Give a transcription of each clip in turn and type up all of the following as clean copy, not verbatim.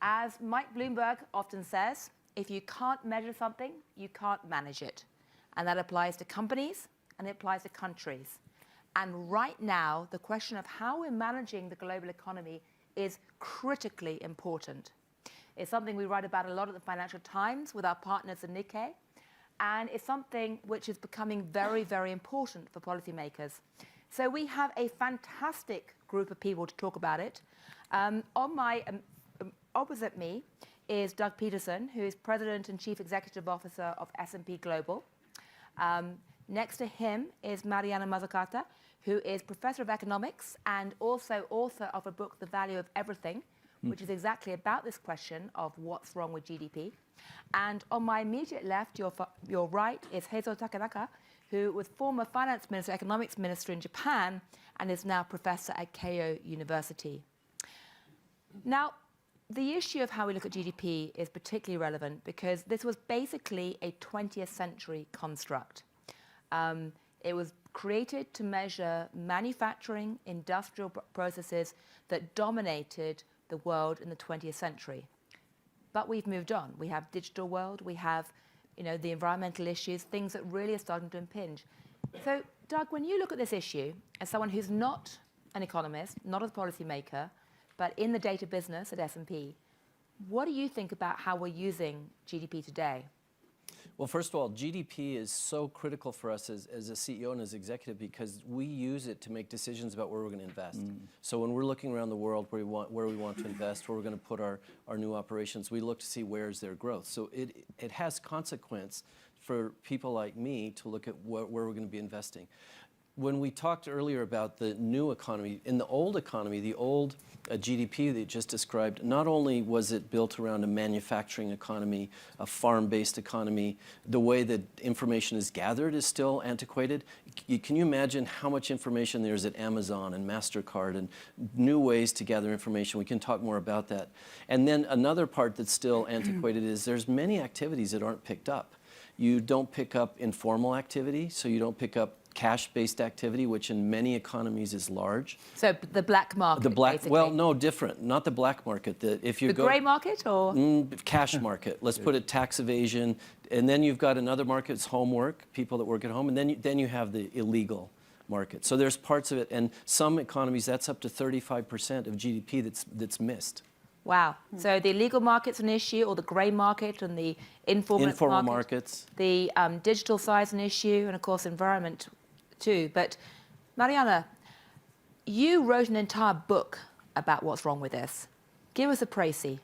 As Mike Bloomberg often says, if you can't measure something, you can't manage it. And that applies to companies and it applies to countries. And right now, the question of how we're managing the global economy is critically important. It's something we write about a lot at the Financial Times with our partners at Nikkei. And it's something which is becoming very, very important for policymakers. So we have a fantastic group of people to talk about it. On my opposite me is Doug Peterson, who is President and Chief Executive Officer of S&P Global. Next to him is Mariana Mazzucato, who is Professor of Economics and also author of a book, The Value of Everything, which is exactly about this question of what's wrong with GDP. And on my immediate left, your right, is Heizo Takenaka, who was former finance minister, economics minister in Japan, and is now professor at Keio University. Now, the issue of how we look at GDP is particularly relevant because this was basically a 20th century construct. It was created to measure manufacturing, industrial processes that dominated the world in the 20th century. But we've moved on. We have digital world, we have the environmental issues, things that really are starting to impinge. So, Doug, when you look at this issue, as someone who's not an economist, not a policymaker, but in the data business at S&P, what do you think about how we're using GDP today? Well, first of all, GDP is so critical for us as a CEO and as executive because we use it to make decisions about where we're going to invest. So when we're looking around the world where we want to invest, where we're going to put our new operations, we look to see where is their growth. So it has consequence for people like me to look at where we're going to be investing. When we talked earlier about the new economy, in the old economy, the old GDP that you just described, not only was it built around a manufacturing economy, a farm-based economy, the way that information is gathered is still antiquated. Can you imagine how much information there is at Amazon and MasterCard and new ways to gather information? We can talk more about that. And then another part that's still antiquated is there's many activities that aren't picked up. You don't pick up informal activity, so you don't pick up cash-based activity, which in many economies is large. So the black market, basically. Well, no, different. Not the black market. If you the grey market, or cash market. Let's put it tax evasion, and then you've got another market. It's homework, people that work at home, and then you have the illegal market. So there's parts of it, and some economies that's up to 35% of GDP that's missed. Wow. So the illegal market's an issue, or the grey market and the informal markets. The digital side's an issue, and of course environment too. But Mariana, you wrote an entire book about what's wrong with this. Give us a précis.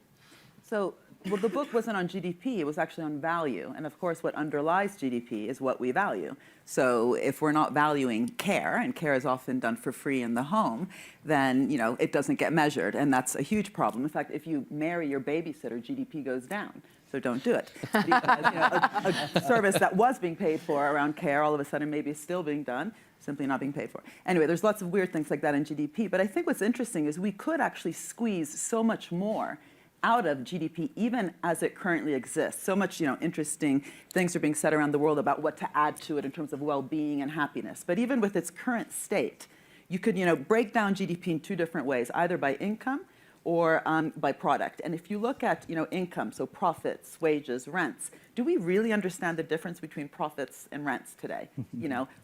So, well, the book wasn't on GDP, it was actually on value. And of course, what underlies GDP is what we value. So if we're not valuing care, and care is often done for free in the home, then it doesn't get measured. And that's a huge problem. In fact, if you marry your babysitter, GDP goes down. So don't do it. Because a service that was being paid for around care all of a sudden maybe is still being done, simply not being paid for. Anyway, there's lots of weird things like that in GDP. But I think what's interesting is we could actually squeeze so much more out of GDP, even as it currently exists. So much interesting things are being said around the world about what to add to it in terms of well-being and happiness. But even with its current state, you could break down GDP in two different ways, either by income or by product. And if you look at income, so profits, wages, rents, do we really understand the difference between profits and rents today?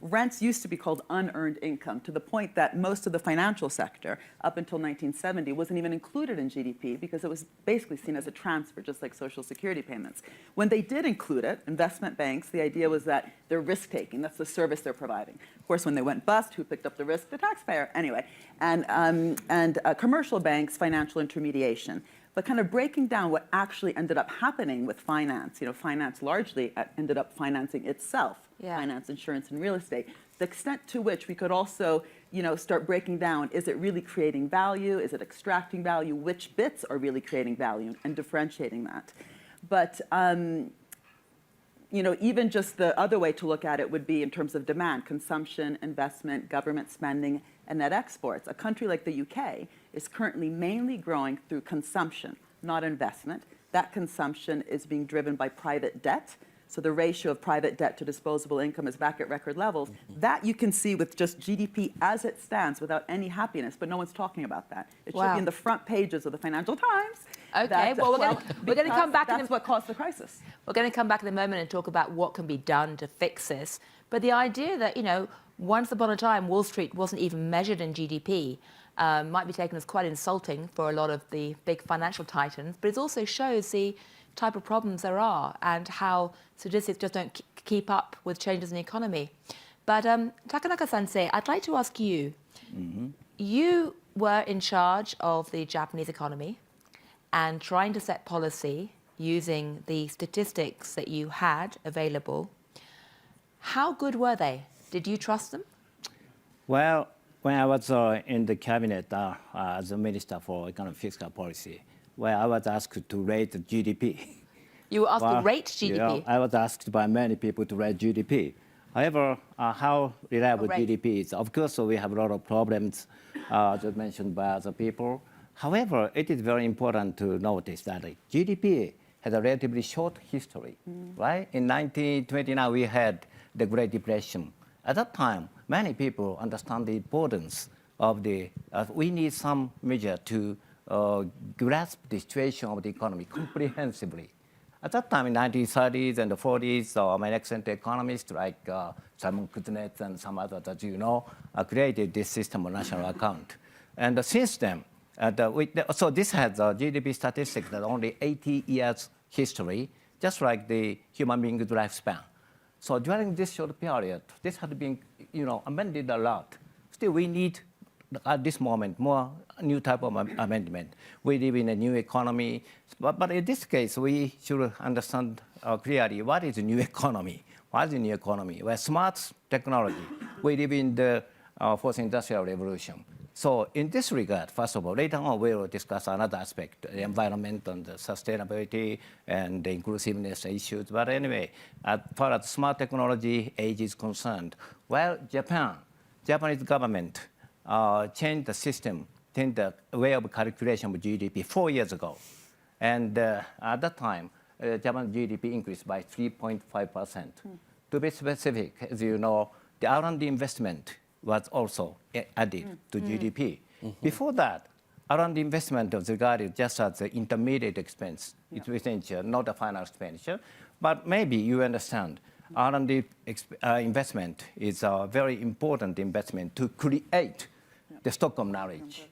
Rents used to be called unearned income, to the point that most of the financial sector, up until 1970, wasn't even included in GDP because it was basically seen as a transfer, just like Social Security payments. When they did include it, investment banks, the idea was that they're risk-taking. That's the service they're providing. Of course, when they went bust, who picked up the risk? The taxpayer. Anyway, and commercial banks, financial intermediation. But kind of breaking down what actually ended up happening with finance, finance largely ended up financing itself, finance, insurance, and real estate. The extent to which we could also, start breaking down, is it really creating value? Is it extracting value? Which bits are really creating value, and differentiating that? But, even just the other way to look at it would be in terms of demand, consumption, investment, government spending, and net exports. A country like the UK is currently mainly growing through consumption, not investment. That consumption is being driven by private debt. So the ratio of private debt to disposable income is back at record levels. That you can see with just GDP as it stands without any happiness, but no one's talking about that. It should be in the front pages of the Financial Times Okay, well, we're going to come back. That's what caused the crisis. We're going to come back in a moment and talk about what can be done to fix this. But the idea that, once upon a time, Wall Street wasn't even measured in GDP might be taken as quite insulting for a lot of the big financial titans. But it also shows the type of problems there are and how statistics just don't keep up with changes in the economy. But Takanaka-sensei, I'd like to ask you, you were in charge of the Japanese economy and trying to set policy using the statistics that you had available. How good were they? Did you trust them? Well, when I was in the cabinet as a minister for economic fiscal policy, I was asked to rate the GDP. You were asked to rate GDP? I was asked by many people to rate GDP. However, how reliable GDP is, of course, we have a lot of problems, just mentioned by other people. However, it is very important to notice that GDP has a relatively short history, right? In 1929, we had the Great Depression. At that time, many people understand the importance of we need some measure to grasp the situation of the economy comprehensively. At that time, in 1930s and the 40s, many excellent economists like Simon Kuznets and some others, as you know, created this system of national account. And since then, so this has GDP statistics that only 80 years history, just like the human being's lifespan. So during this short period, this had been, amended a lot. Still, we need, at this moment, more new type of amendment. We live in a new economy, but in this case, we should understand clearly what is a new economy. What is a new economy? Well, smart technology. We live in the fourth industrial revolution. So in this regard, first of all, later on we will discuss another aspect, the environment and the sustainability and the inclusiveness issues. But anyway, as far as smart technology age is concerned, Japanese government changed the system, changed the way of calculation of GDP 4 years ago. And at that time, Japan's GDP increased by 3.5%. To be specific, as you know, the R&D investment was also added to GDP. Before that, R&D investment was regarded just as the intermediate expense, expenditure, not a final expenditure. But maybe you understand, R&D investment is a very important investment to create the stock of knowledge.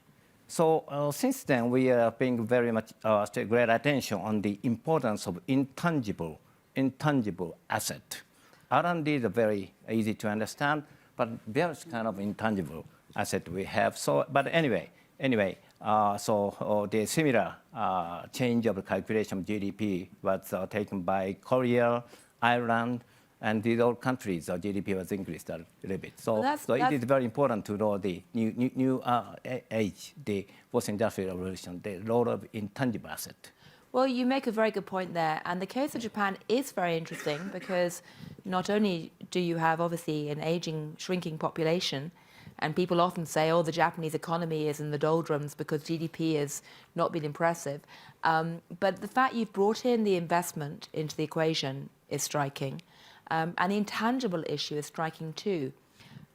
So since then, we are paying very much great attention on the importance of intangible asset. R&D is very easy to understand, but there's kind of intangible asset we have. So, but anyway, the similar change of the calculation of GDP was taken by Korea, Ireland, and these all countries. GDP was increased a little bit. So, it is very important to know the new age, the post-industrial revolution, the role of intangible asset. Well, you make a very good point there. And the case of Japan is very interesting because not only do you have, obviously, an aging, shrinking population, and people often say, oh, the Japanese economy is in the doldrums because GDP has not been impressive. But the fact you've brought in the investment into the equation is striking. And the intangible issue is striking too.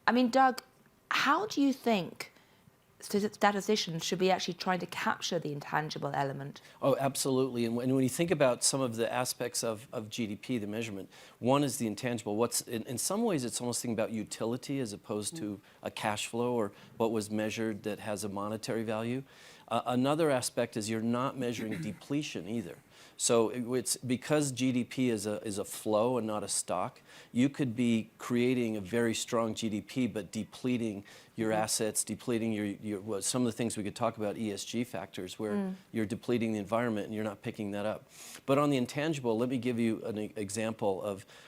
I mean, Doug, how do you think statisticians should be actually trying to capture the intangible element? Oh, absolutely. And when you think about some of the aspects of GDP, the measurement, one is the intangible. In some ways, it's almost thinking about utility as opposed to a cash flow or what was measured that has a monetary value. Another aspect is you're not measuring depletion either. So it's because GDP is a flow and not a stock, you could be creating a very strong GDP, but depleting your assets, depleting your some of the things we could talk about, ESG factors, where you're depleting the environment and you're not picking that up. But on the intangible, let me give you an example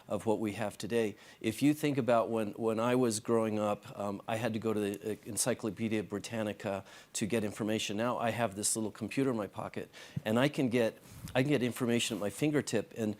of what we have today. If you think about when I was growing up, I had to go to the Encyclopedia Britannica to get information. Now I have this little computer in my pocket, and I can get information at my fingertip, and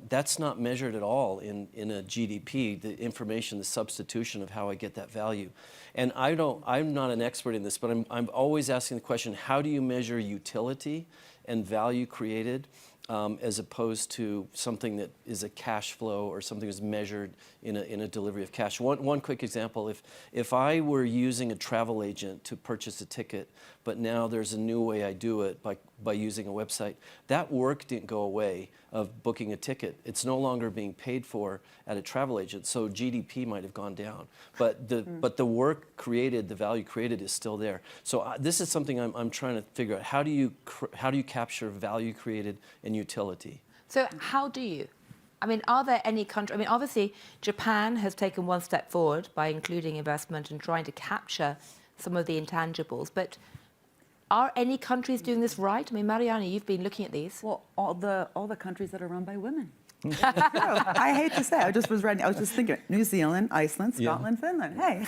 that's not measured at all in a GDP, the information, the substitution of how I get that value. And I'm not an expert in this, but I'm always asking the question, how do you measure utility and value created as opposed to something that is a cash flow or something that's measured in a delivery of cash? One quick example, if I were using a travel agent to purchase a ticket but now there's a new way I do it by using a website. That work didn't go away of booking a ticket. It's no longer being paid for at a travel agent, so GDP might have gone down. But the work created, the value created is still there. So this is something I'm trying to figure out. How do you capture value created and utility? So how do you? I mean, are there any countries? I mean, obviously, Japan has taken one step forward by including investment and trying to capture some of the intangibles. But are any countries doing this right? I mean, Mariana, you've been looking at these. Well, all the countries that are run by women. I hate to say, I was just thinking, New Zealand, Iceland, Scotland, Finland. Hey,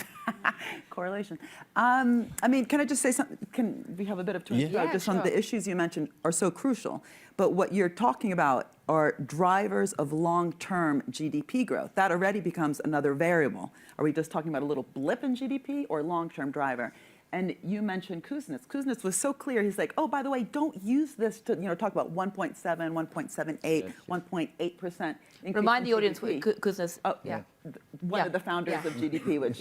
correlation. I mean, can I just say something? Can we have a bit of time? Just sure. on the issues you mentioned are so crucial. But what you're talking about are drivers of long-term GDP growth. That already becomes another variable. Are we just talking about a little blip in GDP or long-term driver? And you mentioned Kuznets. Kuznets was so clear. He's like, oh, by the way, don't use this to talk about 1.7, 1.78, 1.8% increase. Remind the in audience GDP. what Kuznets. Oh, one of the founders of GDP, which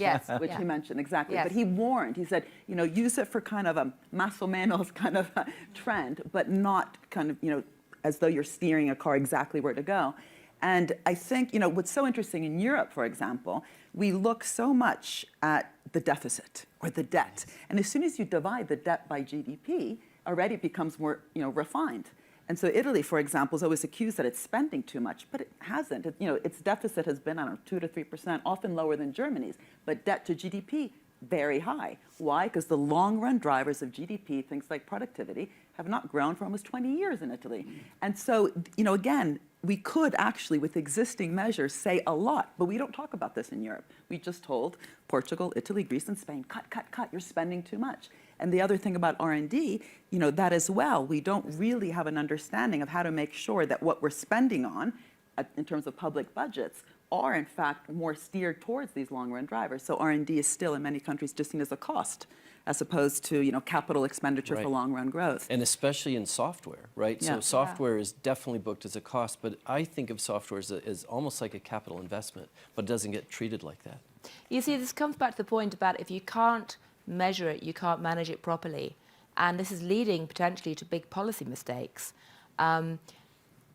he mentioned exactly. Yes. But he warned. He said, use it for kind of a más o menos kind of a trend, but not kind of as though you're steering a car exactly where to go. And I think what's so interesting in Europe, for example, we look so much at the deficit or the debt, and as soon as you divide the debt by GDP, already it becomes more refined. And so Italy, for example, is always accused that it's spending too much, but it hasn't. Its deficit has been, 2 to 3%, often lower than Germany's, but debt to GDP, very high. Why? Because the long-run drivers of GDP, things like productivity, have not grown for almost 20 years in Italy. And so, again, we could actually, with existing measures, say a lot, but we don't talk about this in Europe. We just told Portugal, Italy, Greece, and Spain, cut, cut, cut, you're spending too much. And the other thing about R&D, that as well, we don't really have an understanding of how to make sure that what we're spending on, in terms of public budgets, are in fact more steered towards these long-run drivers. So R&D is still in many countries just seen as a cost, as opposed to capital expenditure for long-run growth. And especially in software, right? Yeah. So software is definitely booked as a cost, but I think of software as almost like a capital investment, but it doesn't get treated like that. You see, this comes back to the point about if you can't measure it, you can't manage it properly. And this is leading potentially to big policy mistakes.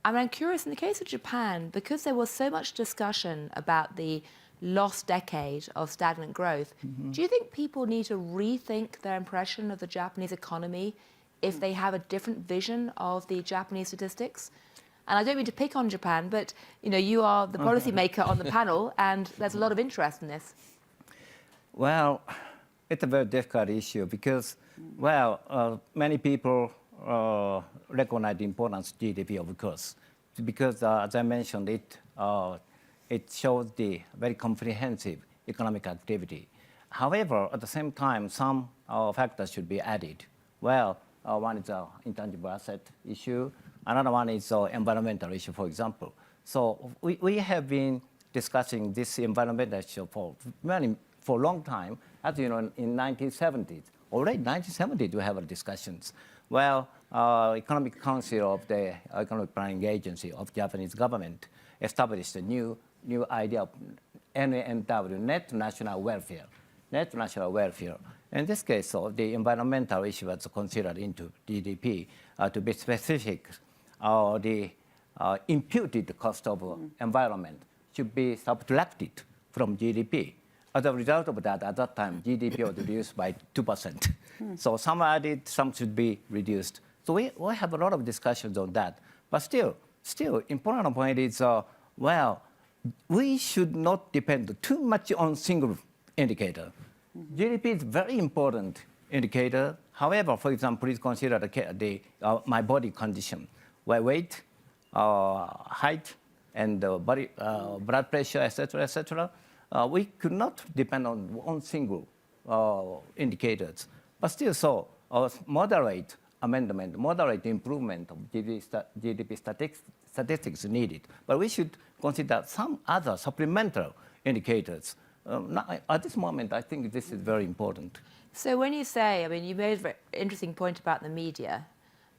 I'm curious, in the case of Japan, because there was so much discussion about the lost decade of stagnant growth, do you think people need to rethink their impression of the Japanese economy if they have a different vision of the Japanese statistics? And I don't mean to pick on Japan, but you are the policymaker on the panel, and there's a lot of interest in this. Well, it's a very difficult issue because, many people recognize the importance of GDP, of course, because as I mentioned, it shows the very comprehensive economic activity. However, at the same time, some factors should be added. Well, one is the intangible asset issue. Another one is the environmental issue, for example. So we have been discussing this environmental issue for a long time. As you know, in 1970s, already 1970s, we have discussions. Well, Economic Council of the Economic Planning Agency of Japanese government established a new idea of NNW, net national welfare. Net national welfare. In this case, the environmental issue was considered into GDP. To be specific, the imputed cost of environment should be subtracted from GDP. As a result of that, at that time, GDP was reduced by 2%. So some added, some should be reduced. So we have a lot of discussions on that. But still, important point is, we should not depend too much on single indicator. GDP is very important indicator. However, for example, please consider my body condition, where weight, height, and body, blood pressure, etc., etc. We could not depend on single indicators. But still, moderate amendment, moderate improvement of GDP statistics needed. But we should consider some other supplemental indicators. At this moment, I think this is very important. So when you say, you made a very interesting point about the media,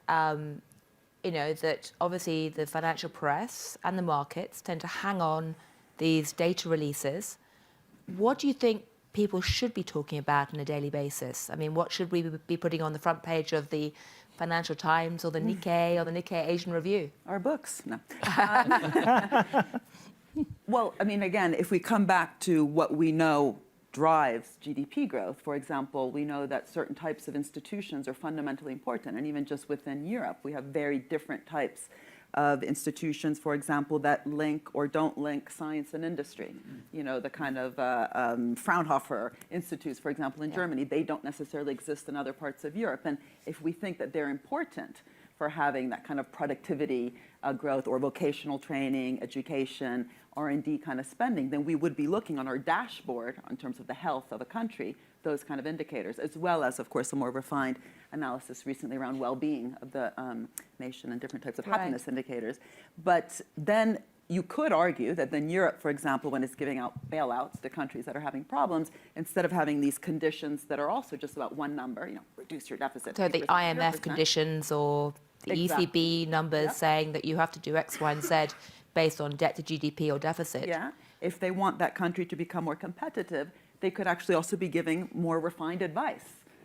that obviously the financial press and the markets tend to hang on these data releases. What do you think people should be talking about on a daily basis? I mean, what should we be putting on the front page of the Financial Times or the Nikkei or the Nikkei Asian Review? Our books, no. Well, I mean, again, if we come back to what we know drives GDP growth, for example, we know that certain types of institutions are fundamentally important. And even just within Europe, we have very different types of institutions, for example, that link or don't link science and industry. You know, the kind of Fraunhofer institutes, for example, in Germany, they don't necessarily exist in other parts of Europe. And if we think that they're important for having that kind of productivity growth or vocational training, education, R&D kind of spending, then we would be looking on our dashboard in terms of the health of a country, those kind of indicators, as well as, of course, a more refined analysis recently around well-being of the nation and different types of happiness indicators. But then you could argue that then Europe, for example, when it's giving out bailouts to countries that are having problems, instead of having these conditions that are also just about one number, you know, reduce your deficit. So the 3%, IMF 0%. conditions or the ECB numbers saying that you have to do X, Y, and Z based on debt to GDP or deficit. Yeah, if they want that country to become more competitive, they could actually also be giving more refined advice.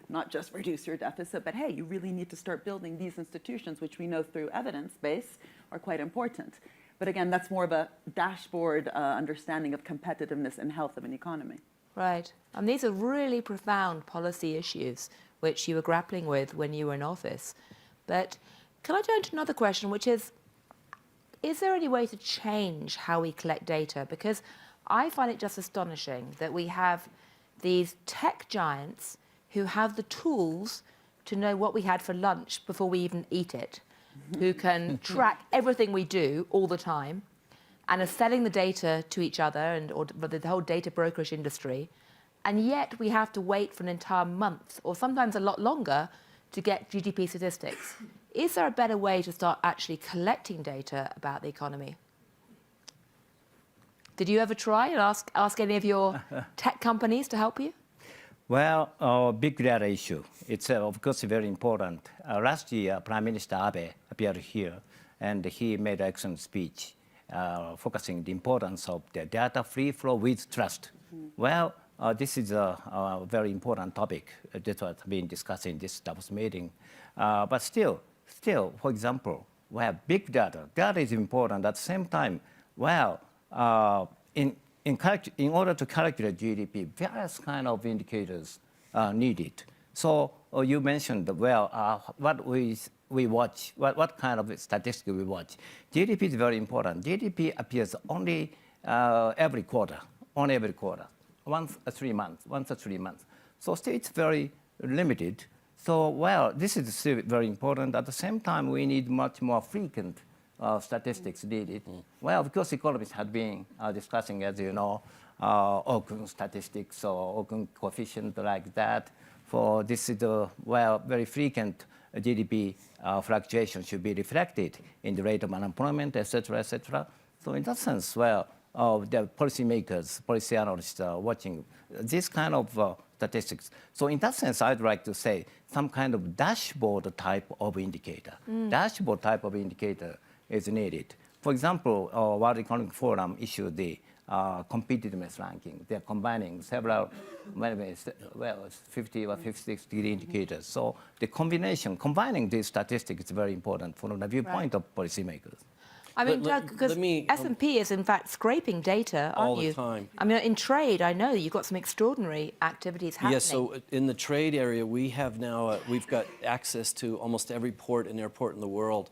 Not just reduce your deficit, but hey, you really need to start building these institutions, which we know through evidence base are quite important. But again, that's more of a dashboard understanding of competitiveness and health of an economy. Right. And these are really profound policy issues which you were grappling with when you were in office. But can I turn to another question, which is there any way to change how we collect data? Because I find it just astonishing that we have these tech giants who have the tools to know what we had for lunch before we even eat it, who can track everything we do all the time and are selling the data to each other or the whole data brokerage industry. And yet we have to wait for an entire month or sometimes a lot longer to get GDP statistics. Is there a better way to start actually collecting data about the economy? Did you ever try and ask any of your tech companies to help you? Well, big data issue. It's of course very important. Last year, Prime Minister Abe appeared here, and he made an excellent speech focusing the importance of the data free flow with trust. Well, this is a very important topic that was being discussed in this DAVOS meeting. But still, for example, we have big data. Data is important. At the same time, well, in order to calculate GDP, various kind of indicators are needed. So you mentioned, well, what we watch, what kind of statistics we watch. GDP is very important. GDP appears only every quarter, once a 3 months. So still it's very limited. So, well, this is still very important. At the same time, we need much more frequent statistics needed. Well, of course, economists have been discussing, as you know, Okun statistics or Okun coefficient like that. For this is the, well, very frequent GDP fluctuation should be reflected in the rate of unemployment, et cetera, et cetera. So in that sense, well, the policymakers, policy analysts are watching this kind of statistics. So in that sense, I'd like to say some kind of dashboard type of indicator. Dashboard type of indicator is needed. For example, World Economic Forum issued the competitiveness ranking. They're combining several, well, 50 or 60 indicators. So the combining these statistics is very important from the viewpoint of policymakers. I mean, Doug, because S&P is in fact scraping data, aren't you? All the time. I mean, in trade, I know you've got some extraordinary activities happening. Yes, so in the trade area, we have now, we've got access to almost every port and airport in the world.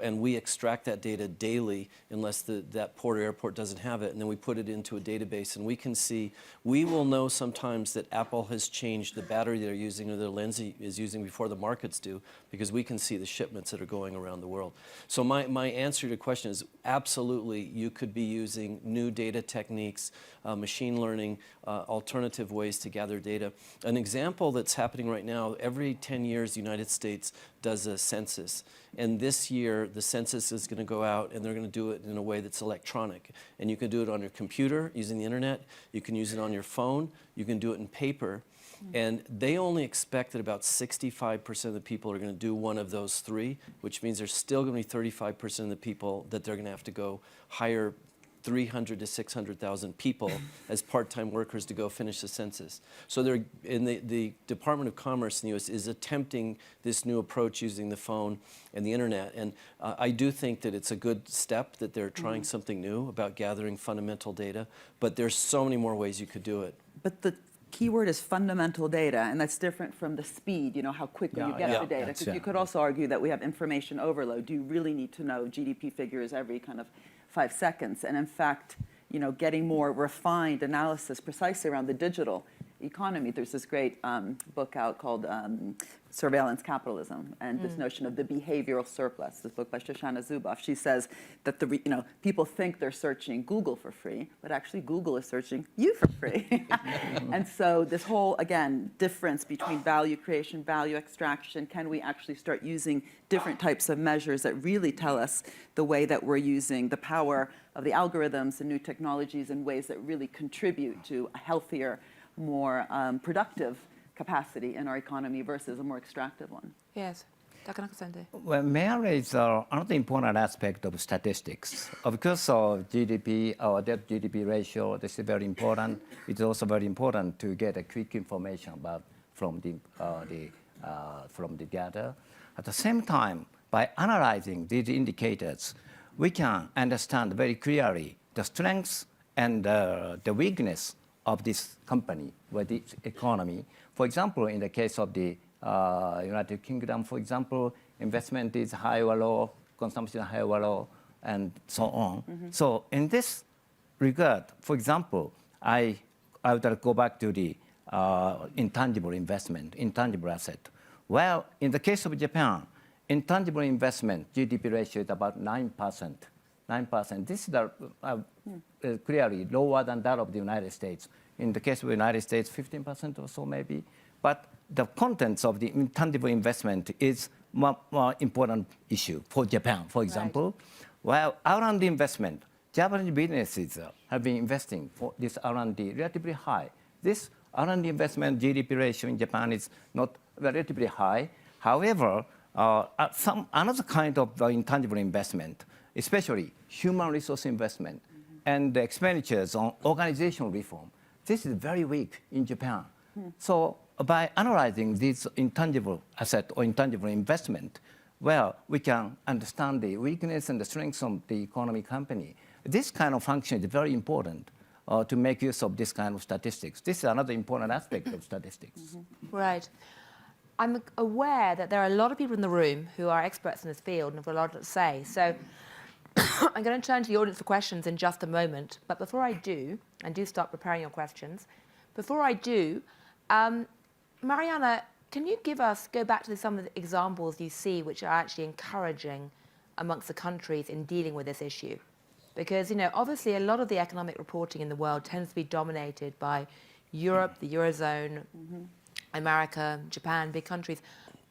And we extract that data daily unless that port or airport doesn't have it, and then we put it into a database, and we can see, we will know sometimes that Apple has changed the battery they're using or the lens is using before the markets do, because we can see the shipments that are going around the world. So my answer to your question is absolutely, you could be using new data techniques, machine learning, alternative ways to gather data. An example that's happening right now, every 10 years the United States does a census. And this year, the census is going to go out, and they're going to do it in a way that's electronic. And you can do it on your computer using the internet. You can use it on your phone. You can do it in paper. And they only expect that about 65% of the people are going to do one of those three, which means there's still going to be 35% of the people that they're going to have to go hire 300 to 600,000 people as part-time workers to go finish the census. So they're, in the Department of Commerce in the U.S. is attempting this new approach using the phone and the internet. And I do think that it's a good step that they're trying something new about gathering fundamental data, but there's so many more ways you could do it. But the keyword is fundamental data, and that's different from the speed, you know, how quickly you get the data. Because you could also argue that we have information overload. Do you really need to know GDP figures every kind of 5 seconds? And in fact, you know, getting more refined analysis precisely around the digital economy. There's this great book out called Surveillance Capitalism, and this notion of the behavioral surplus, this book by Shoshana Zuboff. She says that people think they're searching Google for free, but actually Google is searching you for free. And so this whole, again, difference between value creation, value extraction, can we actually start using different types of measures that really tell us the way that we're using the power of the algorithms and new technologies in ways that really contribute to a healthier, more productive capacity in our economy versus a more extractive one. Yes. Takanaka-sensei. Well, marriage is another important aspect of statistics. Of course, GDP, our debt-GDP ratio, this is very important. It's also very important to get a quick information about from the data. At the same time, by analyzing these indicators, we can understand very clearly the strengths and the weakness of this company, or this economy. For example, in the case of the United Kingdom, for example, investment is high or low, consumption high or low, and so on. So in this regard, for example, I would go back to the intangible investment, intangible asset. Well, in the case of Japan, intangible investment GDP ratio is about 9%. 9%. This is clearly lower than that of the United States. In the case of the United States, 15% or so maybe. But the contents of the intangible investment is more important issue for Japan, for example. While R&D investment, Japanese businesses have been investing for this R&D relatively high. This R&D investment GDP ratio in Japan is not relatively high. However, another kind of intangible investment, especially human resource investment and the expenditures on organizational reform, this is very weak in Japan. So by analyzing this intangible asset or intangible investment, well, we can understand the weakness and the strengths of the economy company. This kind of function is very important to make use of this kind of statistics. This is another important aspect of statistics. Right. I'm aware that there are a lot of people in the room who are experts in this field and have a lot to say. So I'm going to turn to the audience for questions in just a moment. But before I do, and do start preparing your questions, before I do, Mariana, can you go back to some of the examples you see which are actually encouraging amongst the countries in dealing with this issue? Because, you know, obviously a lot of the economic reporting in the world tends to be dominated by Europe, the Eurozone, America, Japan, big countries.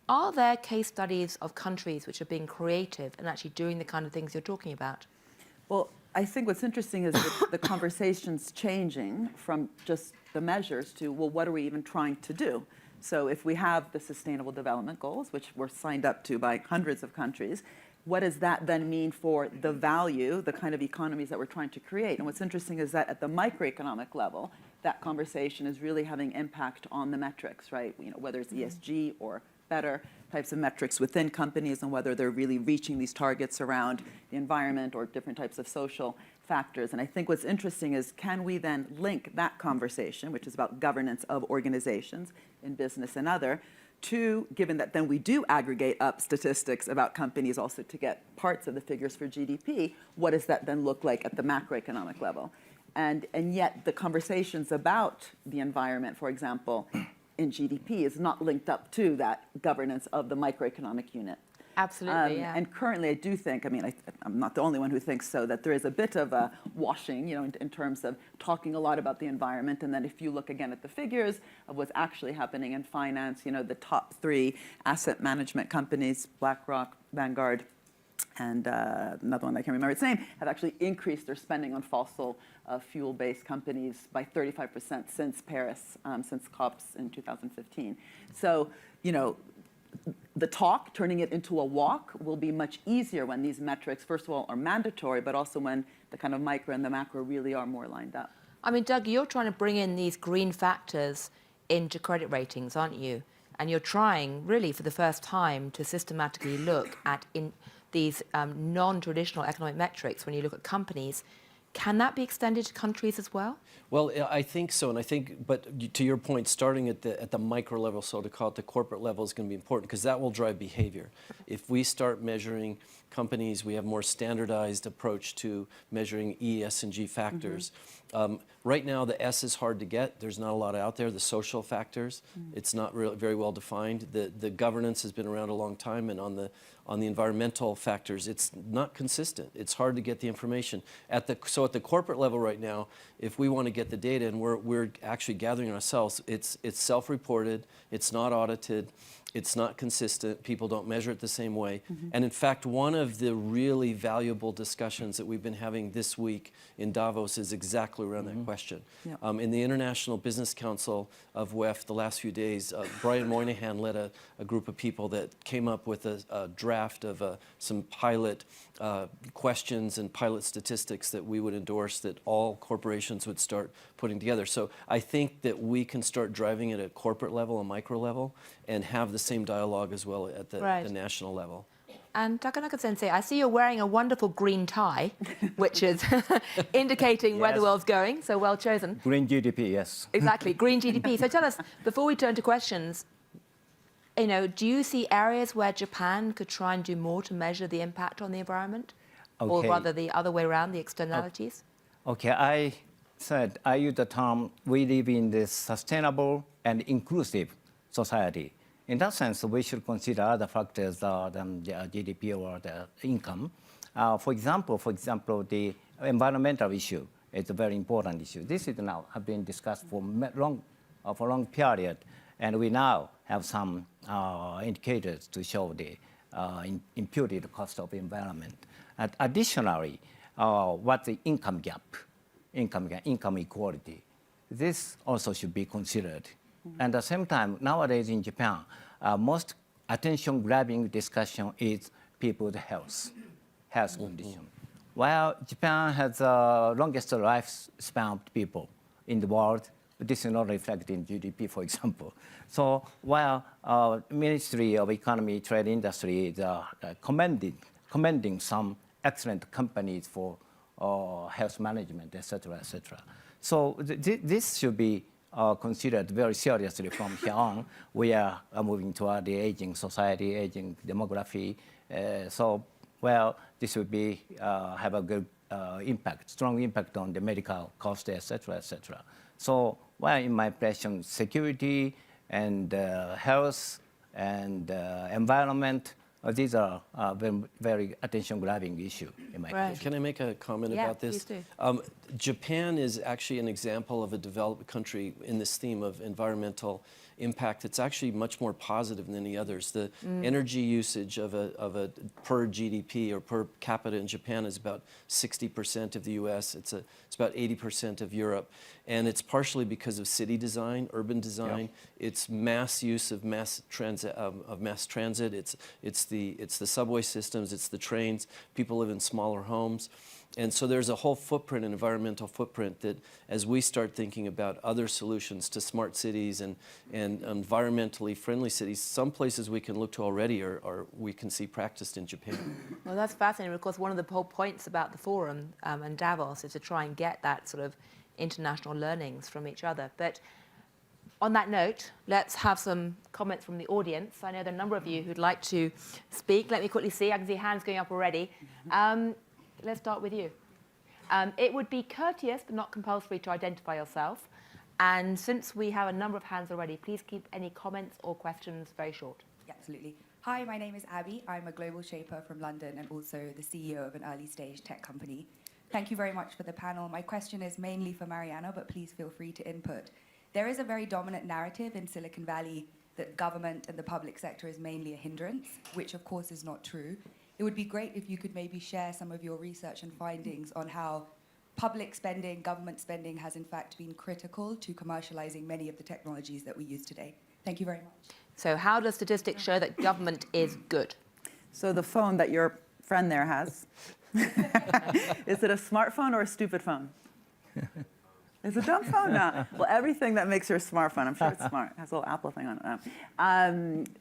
Are there case studies of countries which are being creative and actually doing the kind of things you're talking about? Well, I think what's interesting is that the conversation's changing from just the measures to, well, what are we even trying to do? So if we have the Sustainable Development Goals, which were signed up to by hundreds of countries, what does that then mean for the value, the kind of economies that we're trying to create? And what's interesting is that at the microeconomic level, that conversation is really having impact on the metrics, right? You know, whether it's ESG or better types of metrics within companies and whether they're really reaching these targets around the environment or different types of social factors. And I think what's interesting is, can we then link that conversation, which is about governance of organizations in business and other, to, given that then we do aggregate up statistics about companies also to get parts of the figures for GDP, what does that then look like at the macroeconomic level? And yet the conversations about the environment, for example, in GDP is not linked up to that governance of the microeconomic unit. Absolutely, yeah. And currently I do think, I mean, I'm not the only one who thinks so, that there is a bit of a washing, you know, in terms of talking a lot about the environment. And then if you look again at the figures of what's actually happening in finance, you know, the top 3 asset management companies, BlackRock, Vanguard, and another one I can't remember its name, have actually increased their spending on fossil fuel-based companies by 35% since Paris, since COPs in 2015. So, you know, the talk, turning it into a walk, will be much easier when these metrics, first of all, are mandatory, but also when the kind of micro and the macro really are more lined up. I mean, Doug, you're trying to bring in these green factors into credit ratings, aren't you? And you're trying, really, for the first time, to systematically look at these non-traditional economic metrics when you look at companies. Can that be extended to countries as well? Well, I think so, and I think, but to your point, starting at the micro level, so to call it the corporate level, is going to be important because that will drive behavior. If we start measuring companies, we have more standardized approach to measuring E, S, and G factors. Right now, the S is hard to get. There's not a lot out there. The social factors, it's not really very well defined. The governance has been around a long time, and on the environmental factors, it's not consistent. It's hard to get the information. So at the corporate level right now, if we want to get the data, and we're actually gathering ourselves, it's self-reported, it's not audited, it's not consistent, people don't measure it the same way. And in fact, one of the really valuable discussions that we've been having this week in Davos is exactly around that question. Yeah. In the International Business Council of WEF the last few days, Brian Moynihan led a group of people that came up with a draft of some pilot questions and pilot statistics that we would endorse that all corporations would start putting together. So I think that we can start driving it at a corporate level, a micro level, and have the same dialogue as well at the national level. And Takanaka-sensei, I see you're wearing a wonderful green tie, which is indicating where the world's going, so well chosen. Green GDP, yes. Exactly, green GDP. So tell us, before we turn to questions, do you see areas where Japan could try and do more to measure the impact on the environment? Or rather the other way around, the externalities? Okay, I use the term, we live in this sustainable and inclusive society. In that sense, we should consider other factors than the GDP or the income. For example, the environmental issue is a very important issue. This is now have been discussed for a long period, and we now have some indicators to show the imputed cost of environment. And additionally, what's the income gap, income equality? This also should be considered. And at the same time, nowadays in Japan, most attention-grabbing discussion is people's health condition. While Japan has the longest lifespan of people in the world, this is not reflected in GDP, for example. So while Ministry of Economy, Trade, Industry is commending some excellent companies for health management, et cetera, et cetera. So this should be considered very seriously from here on. We are moving toward the aging society, aging demography. This would be have a good impact, strong impact on the medical cost, et cetera, et cetera. So, in my impression, security and health and environment, these are very, very attention-grabbing issue in my opinion. Can I make a comment about this? Please do. Japan is actually an example of a developed country in this theme of environmental impact. It's actually much more positive than any others. The energy usage of a per GDP or per capita in Japan is about 60% of the U.S. It's about 80% of Europe, and it's partially because of city design, urban design. Yeah. It's mass use of mass transit. It's the subway systems. It's the trains. People live in smaller homes. And so there's a whole footprint, an environmental footprint, that as we start thinking about other solutions to smart cities and environmentally friendly cities, some places we can look to already or we can see practiced in Japan. Well, that's fascinating. Of course, one of the whole points about the forum and Davos is to try and get that sort of international learnings from each other. But on that note, let's have some comments from the audience. I know there are a number of you who'd like to speak. Let me quickly see. I can see hands going up already. Let's start with you. It would be courteous but not compulsory to identify yourself. And since we have a number of hands already, please keep any comments or questions very short. Yeah, absolutely. Hi, my name is Abby. I'm a global shaper from London and also the CEO of an early stage tech company. Thank you very much for the panel. My question is mainly for Mariana, but please feel free to input. There is a very dominant narrative in Silicon Valley that government and the public sector is mainly a hindrance, which of course is not true. It would be great if you could maybe share some of your research and findings on how public spending, government spending has in fact been critical to commercializing many of the technologies that we use today. Thank you very much. So how does statistics show that government is good? So the phone that your friend there has, is it a smartphone or a stupid phone? It's a dumb phone now. Well, everything that makes your smartphone, I'm sure it's smart, has a little Apple thing on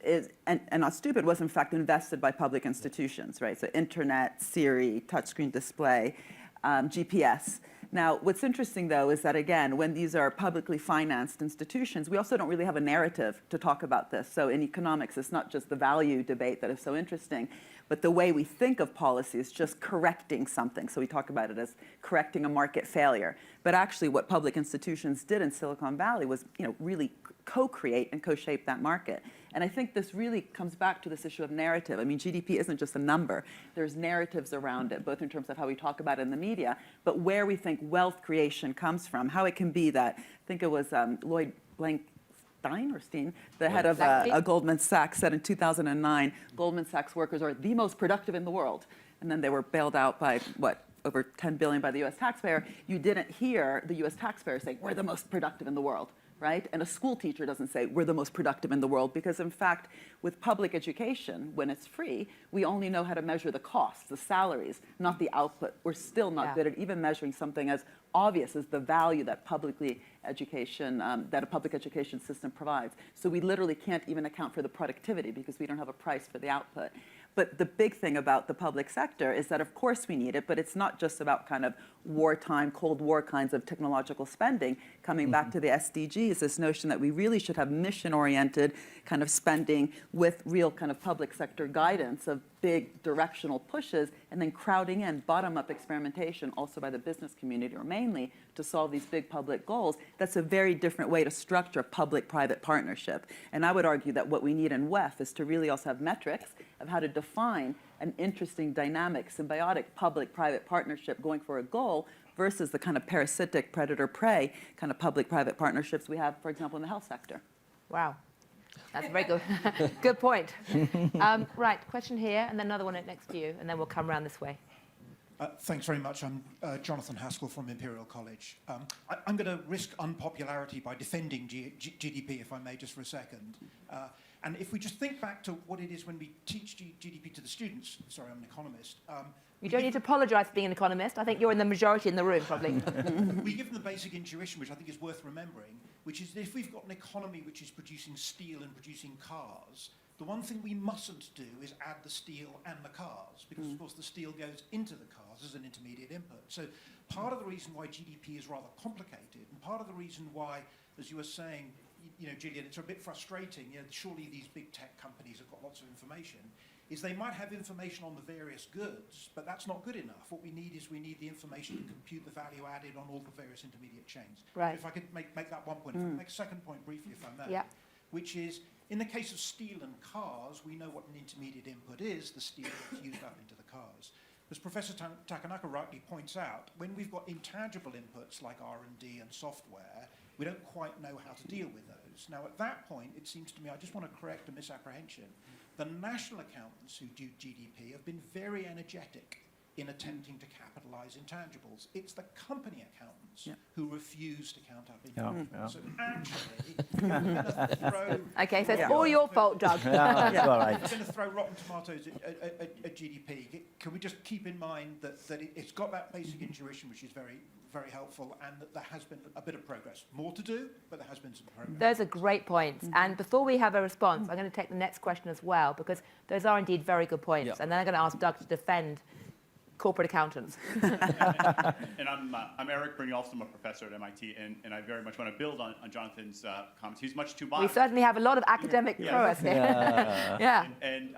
it, and not stupid, was in fact invested by public institutions, right? So internet, Siri, touchscreen display, GPS. Now, what's interesting, though, is that, again, when these are publicly financed institutions, we also don't really have a narrative to talk about this. So in economics, it's not just the value debate that is so interesting, but the way we think of policy is just correcting something. So we talk about it as correcting a market failure. But actually, what public institutions did in Silicon Valley was, really co-create and co-shape that market. And I think this really comes back to this issue of narrative. I mean, GDP isn't just a number. There's narratives around it, both in terms of how we talk about it in the media, but where we think wealth creation comes from, how it can be that, I think it was Lloyd Stein, the head of Goldman Sachs, said in 2009, Goldman Sachs workers are the most productive in the world. And then they were bailed out by, over $10 billion by the US taxpayer. You didn't hear the US taxpayer say, we're the most productive in the world. Right? And a school teacher doesn't say, we're the most productive in the world, because in fact, with public education, when it's free, we only know how to measure the costs, the salaries, not the output. We're still not good at even measuring something as obvious as the value that that a public education system provides. So we literally can't even account for the productivity because we don't have a price for the output. But the big thing about the public sector is that, of course, we need it, but it's not just about kind of wartime, Cold War kinds of technological spending. Coming back to the SDGs, this notion that we really should have mission-oriented kind of spending with real kind of public sector guidance of big directional pushes, and then crowding in bottom-up experimentation also by the business community, or mainly to solve these big public goals. That's a very different way to structure public-private partnership. And I would argue that what we need in WEF is to really also have metrics of how to define an interesting, dynamic, symbiotic public-private partnership going for a goal versus the kind of parasitic predator-prey kind of public-private partnerships we have, for example, in the health sector. Wow. That's a very good, good point. Right, question here, and then another one next to you, and then we'll come around this way. Thanks very much. I'm Jonathan Haskell from Imperial College. I'm going to risk unpopularity by defending GDP, if I may, just for a second. And if we just think back to what it is when we teach GDP to the students, sorry, I'm an economist. You don't need to apologise for being an economist. I think you're in the majority in the room, probably. We give them the basic intuition, which I think is worth remembering, which is that if we've got an economy which is producing steel and producing cars, the one thing we mustn't do is add the steel and the cars, because, of course, the steel goes into the cars as an intermediate input. So part of the reason why GDP is rather complicated, and part of the reason why, as you were saying, Gillian, it's a bit frustrating. Surely these big tech companies have got lots of information, is they might have information on the various goods, but that's not good enough. What we need is the information to compute the value added on all the various intermediate chains. Right. If I could make that one point, if I could make a second point briefly, if I may, which is, in the case of steel and cars, we know what an intermediate input is, the steel that's used up into the cars. As Professor Takanaka rightly points out, when we've got intangible inputs like R&D and software, we don't quite know how to deal with those. Now, at that point, it seems to me, I just want to correct a misapprehension. The national accountants who do GDP have been very energetic in attempting to capitalize intangibles. It's the company accountants who refuse to count up intangibles. So actually, we're going to throw... Okay, so it's all your fault, Doug. We're going to throw rotten tomatoes at GDP. Can we just keep in mind that it's got that basic intuition, which is very, very helpful, and that there has been a bit of progress. More to do, but there has been some progress. Those are great points. And before we have a response, I'm going to take the next question as well, because those are indeed very good points. And then I'm going to ask Doug to defend corporate accountants. And I'm Eric Brynjolfsson. I'm a professor at MIT, and I very much want to build on Jonathan's comments. He's much too modest. We certainly have a lot of academic prowess here. And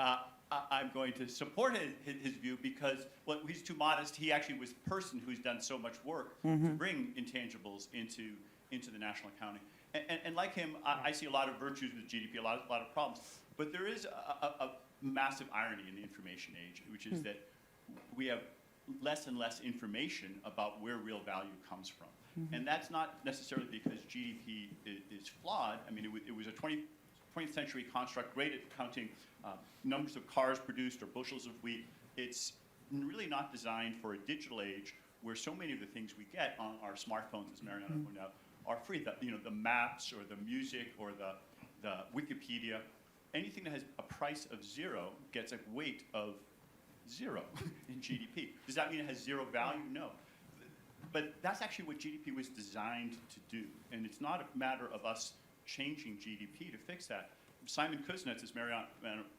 I'm going to support his view because he's too modest. He actually was the person who's done so much work to bring intangibles into the national accounting. And like him, I see a lot of virtues with GDP, a lot of problems. But there is a massive irony in the information age, which is that we have less and less information about where real value comes from. And that's not necessarily because GDP is flawed. I mean, it was a 20th century construct, great at counting numbers of cars produced or bushels of wheat. It's really not designed for a digital age where so many of the things we get on our smartphones, as Mariana pointed out, are free. The maps or the music or the Wikipedia. anything that has a price of 0 gets a weight of 0 in GDP. Does that mean it has 0 value? No. But that's actually what GDP was designed to do. And it's not a matter of us changing GDP to fix that. Simon Kuznets, as Mariana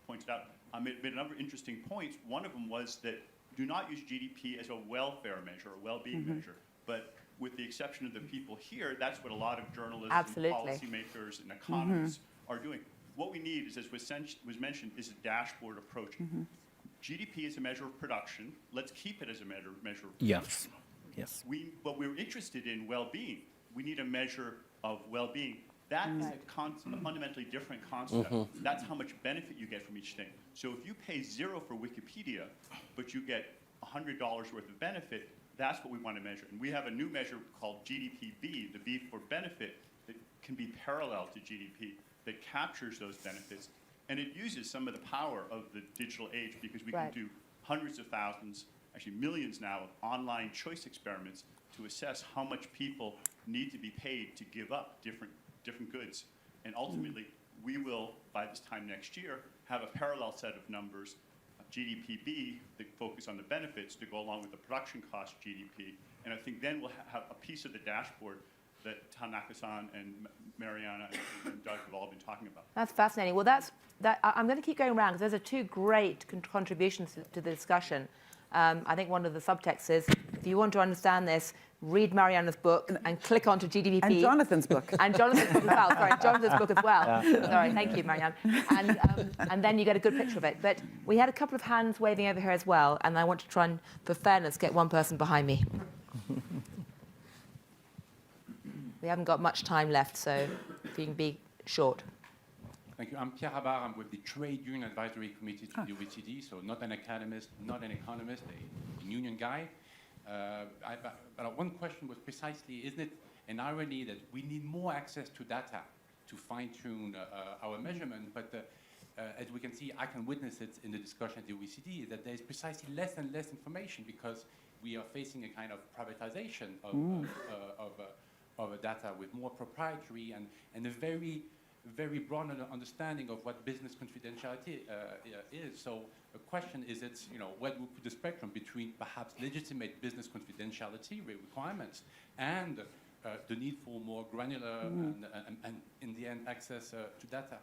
pointed out, made a number of interesting points. One of them was that do not use GDP as a welfare measure, a well-being measure. But with the exception of the people here, that's what a lot of journalists Absolutely. and policymakers and economists are doing. What we need is, as was mentioned, is a dashboard approach. GDP is a measure of production. Let's keep it as a measure of production. Yes. Yes. But we're interested in well-being. We need a measure of well-being. That is a fundamentally different concept. That's how much benefit you get from each thing. So if you pay 0 for Wikipedia, but you get $100 worth of benefit, that's what we want to measure. And we have a new measure called GDP-B, the B for benefit, that can be parallel to GDP, that captures those benefits. And it uses some of the power of the digital age because we can do hundreds of thousands, actually millions now, of online choice experiments to assess how much people need to be paid to give up different goods. And ultimately, we will, by this time next year, have a parallel set of numbers, GDP-B, that focus on the benefits to go along with the production cost GDP. And I think then we'll have a piece of the dashboard that Tanaka-san and Mariana and Doug have all been talking about. That's fascinating. Well, I'm going to keep going around because those are two great contributions to the discussion. I think one of the subtexts is, if you want to understand this, read Mariana's book and click onto GDP. And Jonathan's book. And Jonathan's book as well. Sorry, Jonathan's book as well. Sorry, thank you, Marianne. And then you get a good picture of it. But we had a couple of hands waving over here as well, and I want to try and, for fairness, get one person behind me. We haven't got much time left, so if you can be short. Thank you. I'm Pierre Habard. I'm with the Trade Union Advisory Committee to the OECD, so not an academist, not an economist, a union guy. But one question was precisely, isn't it an irony that we need more access to data to fine-tune our measurement, but as we can see, I can witness it in the discussion at the OECD, that there's precisely less and less information because we are facing a kind of privatization of data with more proprietary and a very broad understanding of what business confidentiality is. So the question is, where do we put the spectrum between perhaps legitimate business confidentiality requirements and the need for more granular and in the end, access to data?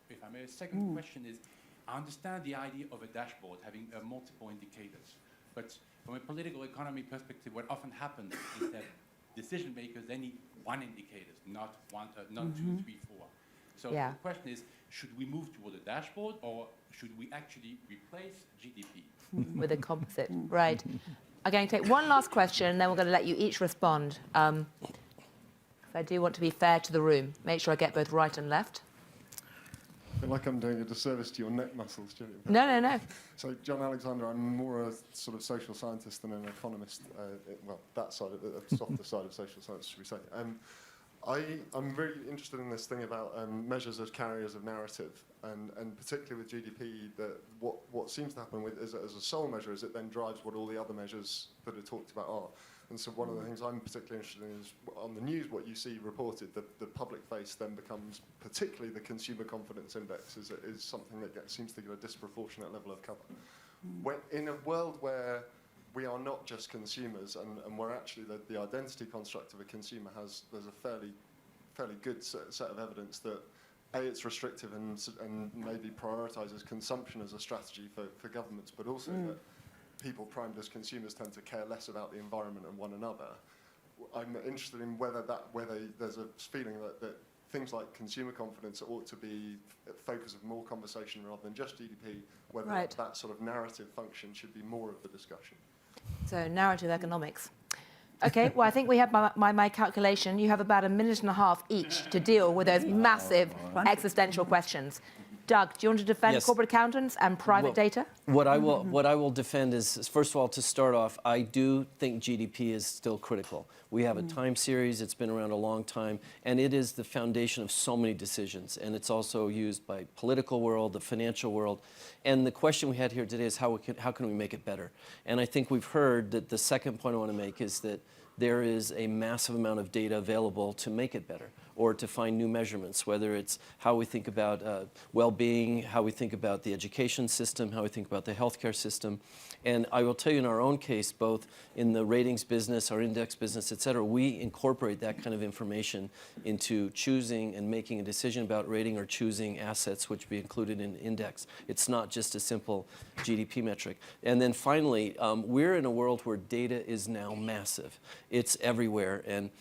If I may, a second question is, I understand the idea of a dashboard having multiple indicators, but from a political economy perspective, what often happens is that decision makers, they need one indicator, not 2, 3, 4. So the question is, should we move toward a dashboard or should we actually replace GDP? With a composite, right. I'm going to take one last question and then we're going to let you each respond. I do want to be fair to the room. Make sure I get both right and left. I feel like I'm doing a disservice to your neck muscles, Julie. No. So, John Alexander, I'm more a sort of social scientist than an economist. Well, that side of the softer side of social science, should we say. I'm really interested in this thing about measures as carriers of narrative, and particularly with GDP, that what seems to happen with as a sole measure is it then drives what all the other measures that are talked about are. And so one of the things I'm particularly interested in is on the news, what you see reported, the public face then becomes, particularly the consumer confidence index is something that seems to get a disproportionate level of cover. When, in a world where we are not just consumers, and where actually the identity construct of a consumer there's a fairly good set of evidence that it's restrictive and maybe prioritises consumption as a strategy for governments, but also that people primed as consumers tend to care less about the environment and one another. I'm interested in whether there's a feeling that things like consumer confidence ought to be a focus of more conversation rather than just GDP, whether that sort of narrative function should be more of the discussion. So narrative economics. Okay, well, I think we have my calculation. You have about a minute and a half each to deal with those massive existential questions. Doug, do you want to defend corporate accountants and private data? What I will defend is, first of all, to start off, I do think GDP is still critical. We have a time series, it's been around a long time, and it is the foundation of so many decisions. And it's also used by political world, the financial world. And the question we had here today is how can we make it better? And I think we've heard that the second point I want to make is that there is a massive amount of data available to make it better or to find new measurements, whether it's how we think about well-being, how we think about the education system, how we think about the healthcare system. And I will tell you in our own case, both in the ratings business, our index business, et cetera, we incorporate that kind of information into choosing and making a decision about rating or choosing assets which be included in index. It's not just a simple GDP metric. And then finally, we're in a world where data is now massive. It's everywhere. And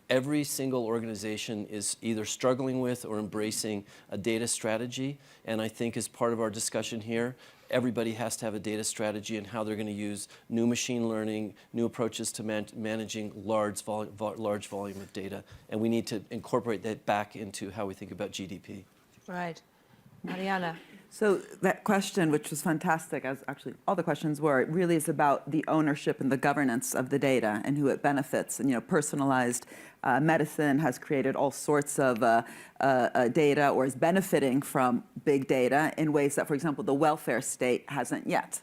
every single organization is either struggling with or embracing a data strategy. And I think as part of our discussion here, everybody has to have a data strategy and how they're going to use new machine learning, new approaches to managing large volume of data. And we need to incorporate that back into how we think about GDP. Right. Mariana. So that question, which was fantastic, as actually all the questions were, it really is about the ownership and the governance of the data and who it benefits. And personalized medicine has created all sorts of data or is benefiting from big data in ways that, for example, the welfare state hasn't yet.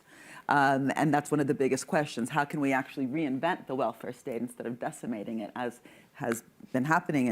And that's one of the biggest questions. How can we actually reinvent the welfare state instead of decimating it, as has been happening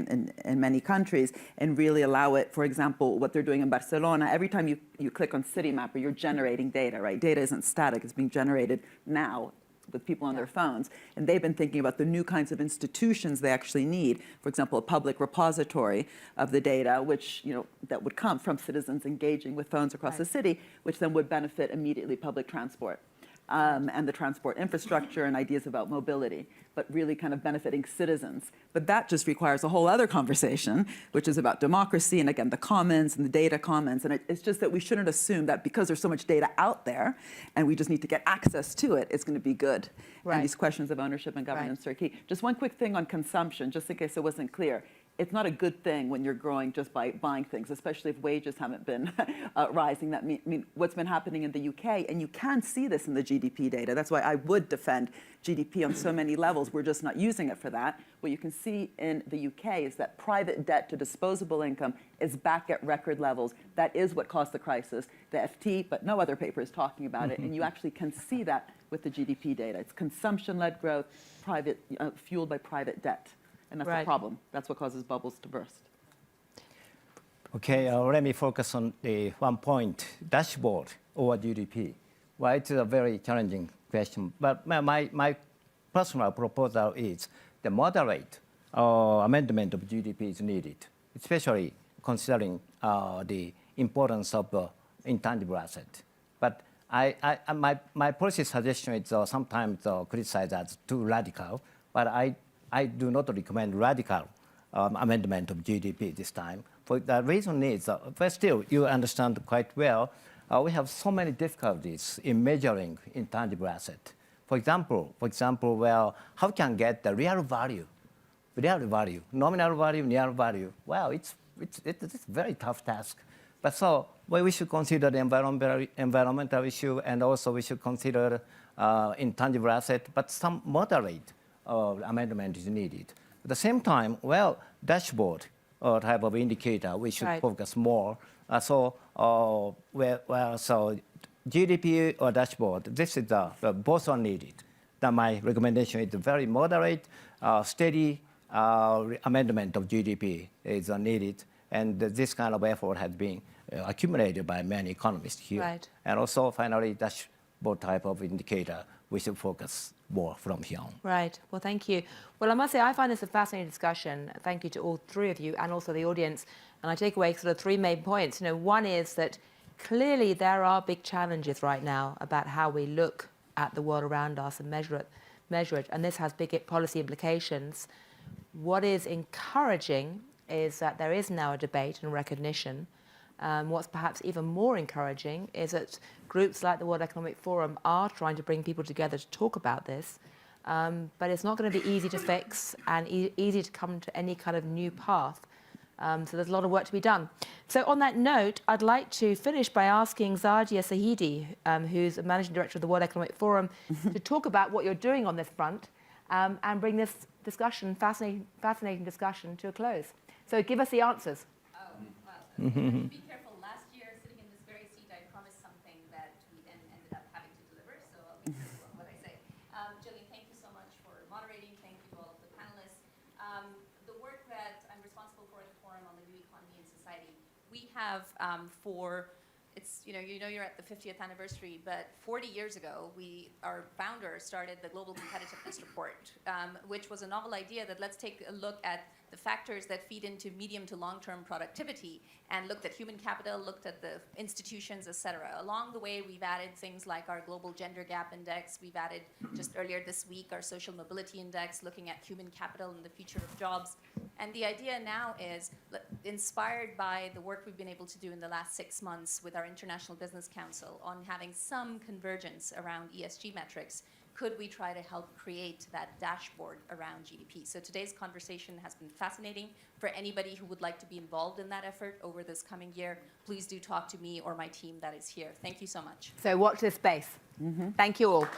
in many countries, and really allow it, for example, what they're doing in Barcelona, every time you click on City Mapper, you're generating data, right? Data isn't static, it's being generated now with people on their phones. And they've been thinking about the new kinds of institutions they actually need. For example, a public repository of the data, which, that would come from citizens engaging with phones across the city, which then would benefit immediately public transport. And the transport infrastructure and ideas about mobility, but really kind of benefiting citizens. But that just requires a whole other conversation, which is about democracy and, again, the commons and the data commons. And it's just that we shouldn't assume that because there's so much data out there and we just need to get access to it, it's going to be good. Right. And these questions of ownership and governance are key. Just one quick thing on consumption, just in case it wasn't clear. It's not a good thing when you're growing just by buying things, especially if wages haven't been rising. That mean what's been happening in the UK, and you can see this in the GDP data. That's why I would defend GDP on so many levels. We're just not using it for that. What you can see in the UK is that private debt to disposable income is back at record levels. That is what caused the crisis. The FT, but no other paper is talking about it, and you actually can see that with the GDP data. It's consumption-led growth, fueled by private debt. And that's the problem. That's what causes bubbles to burst. Okay, let me focus on the 1 point, dashboard over GDP. Well, it's a very challenging question, but my personal proposal is the moderate amendment of GDP is needed, especially considering the importance of intangible asset. But my policy suggestion is sometimes criticized as too radical, but I do not recommend radical amendment of GDP this time. For the reason is, but still, you understand quite well, we have so many difficulties in measuring intangible asset. For example, well, how can get the real value, nominal value, real value? Well, it's a very tough task. But so we should consider the environmental issue, and also we should consider intangible asset, but some moderate amendment is needed. At the same time, well, dashboard type of indicator, we should focus more. So GDP or dashboard, this is both are needed. Then my recommendation is very moderate, steady amendment of GDP is needed, and this kind of effort has been accumulated by many economists here. Right. And also, finally, dashboard type of indicator, we should focus more from here on. Right. Well, thank you. Well, I must say, I find this a fascinating discussion. Thank you to all three of you and also the audience. And I take away sort of 3 main points. One is that clearly there are big challenges right now about how we look at the world around us and measure it. And this has big policy implications. What is encouraging is that there is now a debate and recognition. What's perhaps even more encouraging is that groups like the World Economic Forum are trying to bring people together to talk about this, but it's not going to be easy to fix and easy to come to any kind of new path. So there's a lot of work to be done. So on that note, I'd like to finish by asking Zadia Sahidi, who's the Managing Director of the World Economic Forum, to talk about what you're doing on this front and bring this discussion, fascinating discussion, to a close. So give us the answers. Well, be careful. Last year, sitting in this very seat, I promised something that we then ended up having to deliver, so I'll be careful on what I say. Jillian, thank you so much for moderating. Thank you to all of the we have you're at the 50th anniversary, but 40 years ago, our founder started the Global Competitiveness Report, which was a novel idea that let's take a look at the factors that feed into medium to long-term productivity, and looked at human capital, looked at the institutions, et cetera. Along the way, we've added things like our Global Gender Gap Index. We've added, just earlier this week, our Social Mobility Index, looking at human capital and the future of jobs. And the idea now is, inspired by the work we've been able to do in the last 6 months with our International Business Council on having some convergence around ESG metrics, could we try to help create that dashboard around GDP? So today's conversation has been fascinating. For anybody who would like to be involved in that effort over this coming year, please do talk to me or my team that is here. Thank you so much. So watch this space. Thank you all.